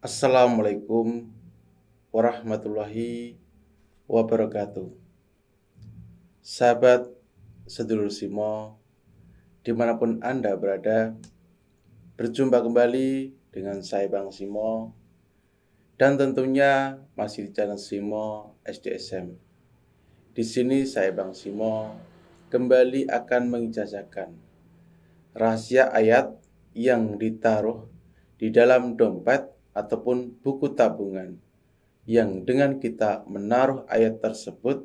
Assalamualaikum warahmatullahi wabarakatuh. Sahabat sedulur Simo, dimanapun Anda berada, berjumpa kembali dengan saya Bang Simo, dan tentunya masih di channel Simo SDSM. Di sini saya Bang Simo kembali akan mengijazakan rahasia ayat yang ditaruh di dalam dompet ataupun buku tabungan, yang dengan kita menaruh ayat tersebut,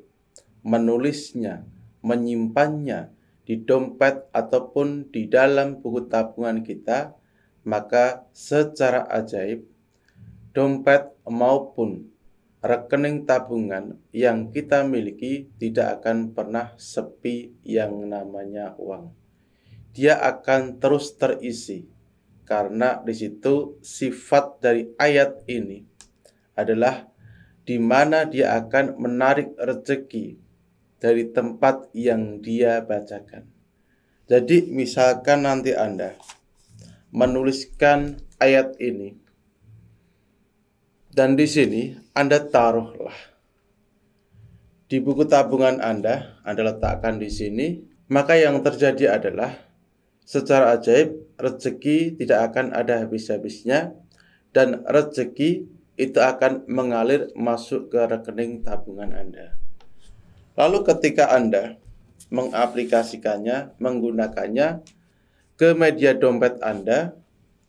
menulisnya, menyimpannya di dompet ataupun di dalam buku tabungan kita, maka secara ajaib dompet maupun rekening tabungan yang kita miliki tidak akan pernah sepi yang namanya uang. Dia akan terus terisi, karena di situ sifat dari ayat ini adalah di mana dia akan menarik rezeki dari tempat yang dia bacakan. Jadi misalkan nanti Anda menuliskan ayat ini dan di sini Anda taruhlah di buku tabungan Anda letakkan di sini, maka yang terjadi adalah secara ajaib rezeki tidak akan ada habis-habisnya, dan rezeki itu akan mengalir masuk ke rekening tabungan Anda. Lalu ketika Anda mengaplikasikannya, menggunakannya ke media dompet Anda,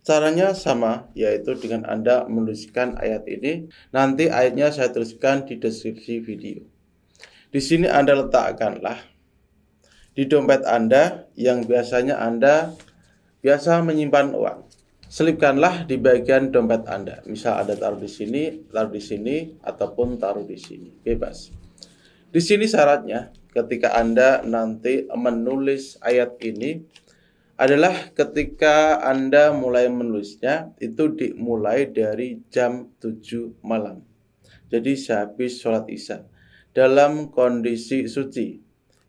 caranya sama, yaitu dengan Anda menuliskan ayat ini. Nanti ayatnya saya tuliskan di deskripsi video. Di sini Anda letakkanlah di dompet Anda yang biasanya Anda biasa menyimpan uang. Selipkanlah di bagian dompet Anda. Misal Anda taruh di sini, ataupun taruh di sini, bebas. Di sini syaratnya ketika Anda nanti menulis ayat ini adalah ketika Anda mulai menulisnya itu dimulai dari jam 7 malam. Jadi sehabis sholat Isya dalam kondisi suci.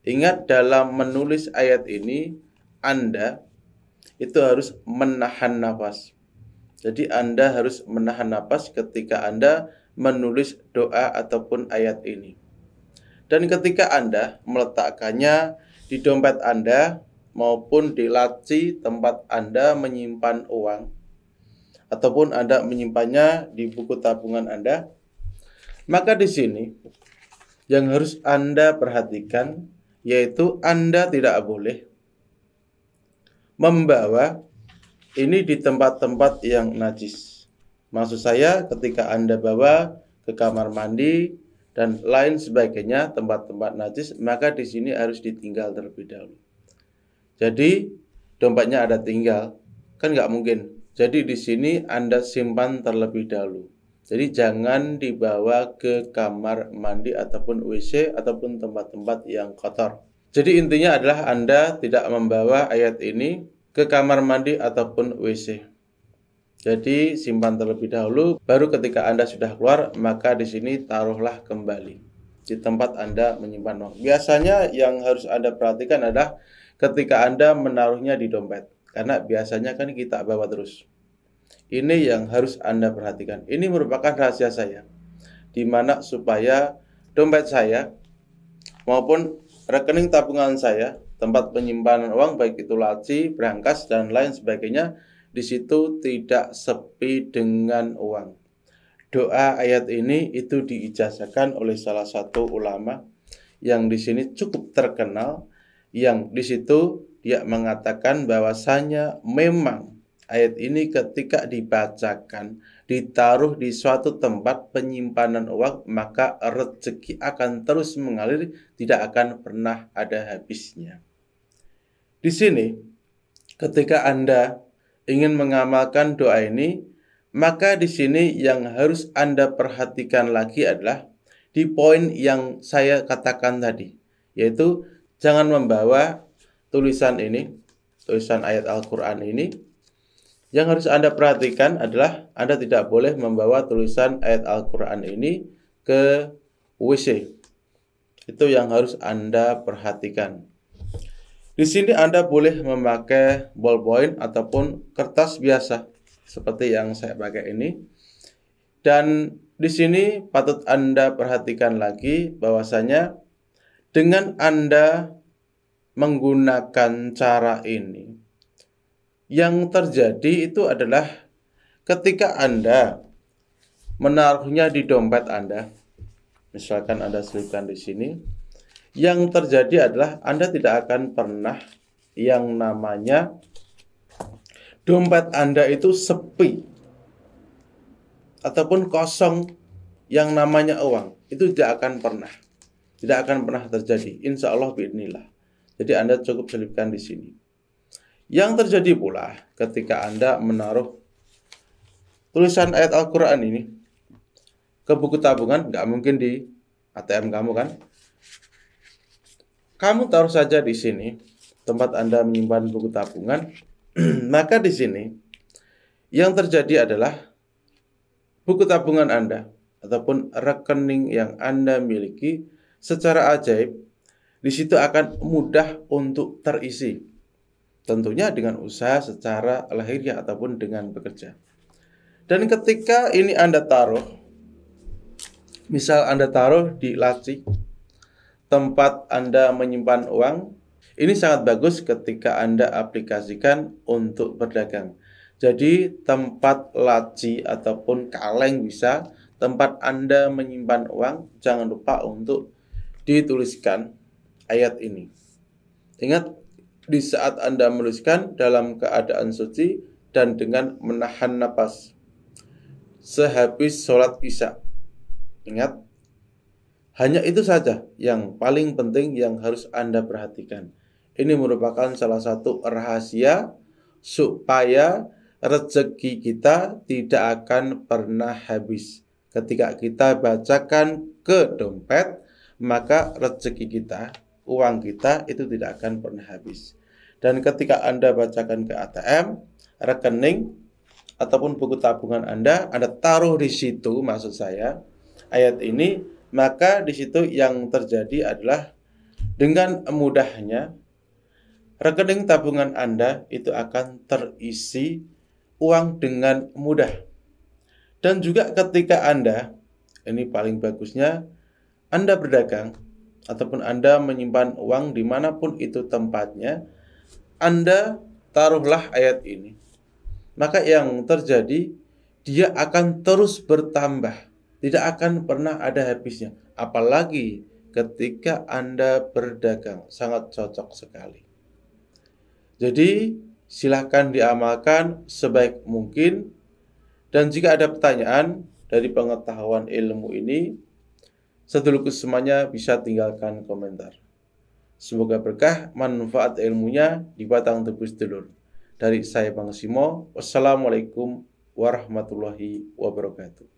Ingat, dalam menulis ayat ini Anda itu harus menahan nafas. Jadi Anda harus menahan nafas ketika Anda menulis doa ataupun ayat ini. Dan ketika Anda meletakkannya di dompet Anda maupun di laci tempat Anda menyimpan uang, ataupun Anda menyimpannya di buku tabungan Anda, maka di sini yang harus Anda perhatikan yaitu Anda tidak boleh membawa ini di tempat-tempat yang najis. Maksud saya ketika Anda bawa ke kamar mandi dan lain sebagainya, tempat-tempat najis, maka di sini harus ditinggal terlebih dahulu. Jadi dompetnya ada tinggal, kan nggak mungkin. Jadi di sini Anda simpan terlebih dahulu. Jadi jangan dibawa ke kamar mandi ataupun WC ataupun tempat-tempat yang kotor. Jadi intinya adalah Anda tidak membawa ayat ini ke kamar mandi ataupun WC. Jadi simpan terlebih dahulu, baru ketika Anda sudah keluar, maka di sini taruhlah kembali di tempat Anda menyimpan uang. Biasanya yang harus Anda perhatikan adalah ketika Anda menaruhnya di dompet, karena biasanya kan kita bawa terus. Ini yang harus Anda perhatikan. Ini merupakan rahasia saya, di mana supaya dompet saya maupun rekening tabungan saya, tempat penyimpanan uang baik itu laci, brankas dan lain sebagainya, di situ tidak sepi dengan uang. Doa ayat ini itu diijazahkan oleh salah satu ulama yang di sini cukup terkenal, yang di situ dia mengatakan bahwasanya memang ayat ini ketika dibacakan, ditaruh di suatu tempat penyimpanan uang, maka rezeki akan terus mengalir, tidak akan pernah ada habisnya. Di sini, ketika Anda ingin mengamalkan doa ini, maka di sini yang harus Anda perhatikan lagi adalah di poin yang saya katakan tadi, yaitu jangan membawa tulisan ini, tulisan ayat Al-Quran ini. Yang harus Anda perhatikan adalah Anda tidak boleh membawa tulisan ayat Al-Quran ini ke WC. Itu yang harus Anda perhatikan. Di sini Anda boleh memakai ballpoint ataupun kertas biasa seperti yang saya pakai ini. Dan di sini patut Anda perhatikan lagi bahwasanya dengan Anda menggunakan cara ini, yang terjadi itu adalah ketika Anda menaruhnya di dompet Anda, misalkan Anda selipkan di sini, yang terjadi adalah Anda tidak akan pernah yang namanya dompet Anda itu sepi ataupun kosong yang namanya uang. Itu tidak akan pernah terjadi. Insya Allah biidznillah. Jadi Anda cukup selipkan di sini. Yang terjadi pula ketika Anda menaruh tulisan ayat Al-Quran ini ke buku tabungan, nggak mungkin di ATM kamu kan? Kamu taruh saja di sini tempat Anda menyimpan buku tabungan. Maka di sini yang terjadi adalah buku tabungan Anda ataupun rekening yang Anda miliki secara ajaib di situ akan mudah untuk terisi. Tentunya dengan usaha secara lahiriah ataupun dengan bekerja. Dan ketika ini Anda taruh, misal Anda taruh di laci tempat Anda menyimpan uang, ini sangat bagus ketika Anda aplikasikan untuk berdagang. Jadi tempat laci ataupun kaleng bisa, tempat Anda menyimpan uang, jangan lupa untuk dituliskan ayat ini. Ingat, di saat Anda menuliskan dalam keadaan suci dan dengan menahan napas sehabis sholat isya. Ingat, hanya itu saja yang paling penting yang harus Anda perhatikan. Ini merupakan salah satu rahasia supaya rezeki kita tidak akan pernah habis. Ketika kita bacakan ke dompet, maka rezeki kita, uang kita itu tidak akan pernah habis. Dan ketika Anda bacakan ke ATM, rekening, ataupun buku tabungan Anda taruh di situ, maksud saya, ayat ini, maka di situ yang terjadi adalah dengan mudahnya rekening tabungan Anda itu akan terisi uang dengan mudah. Dan juga ketika Anda, ini paling bagusnya, Anda berdagang ataupun Anda menyimpan uang dimanapun itu tempatnya, Anda taruhlah ayat ini. Maka yang terjadi, dia akan terus bertambah. Tidak akan pernah ada habisnya. Apalagi ketika Anda berdagang. Sangat cocok sekali. Jadi silahkan diamalkan sebaik mungkin. Dan jika ada pertanyaan dari pengetahuan ilmu ini, sedulurku semuanya bisa tinggalkan komentar. Semoga berkah manfaat ilmunya di batang tubuh sedulur. Dari saya Bang Simo, wassalamualaikum warahmatullahi wabarakatuh.